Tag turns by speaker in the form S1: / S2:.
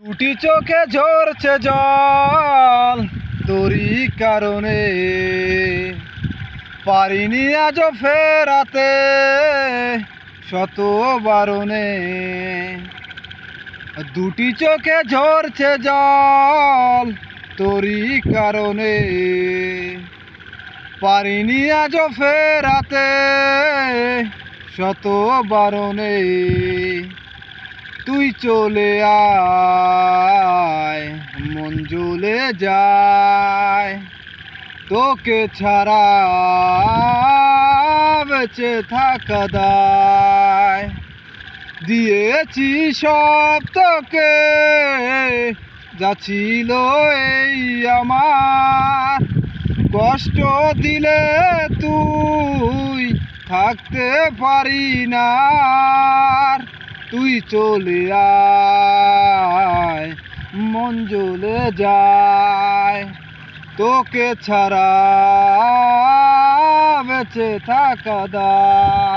S1: দুটি চোখে ঝরছে জল তোরই কারণে, পারিনি আজও ফেরাতে শত বারণে। দুটি চোখে ঝরছে জল তোরই কারণে, পারিনি আজও ফেরাতে শত বারণে। তুই চলে আয়, মন জ্বলে যায়, তোকে ছাড়া বেঁচে থাকা দায়। দিয়েছি সব তোকে, যা ছিল এই আমার, কষ্ট দিলে তুই থাকতে পারি না। তুই চলে আয়, মন জ্বলে যায়, তোকে ছাড়া বেঁচে থাকা দায়।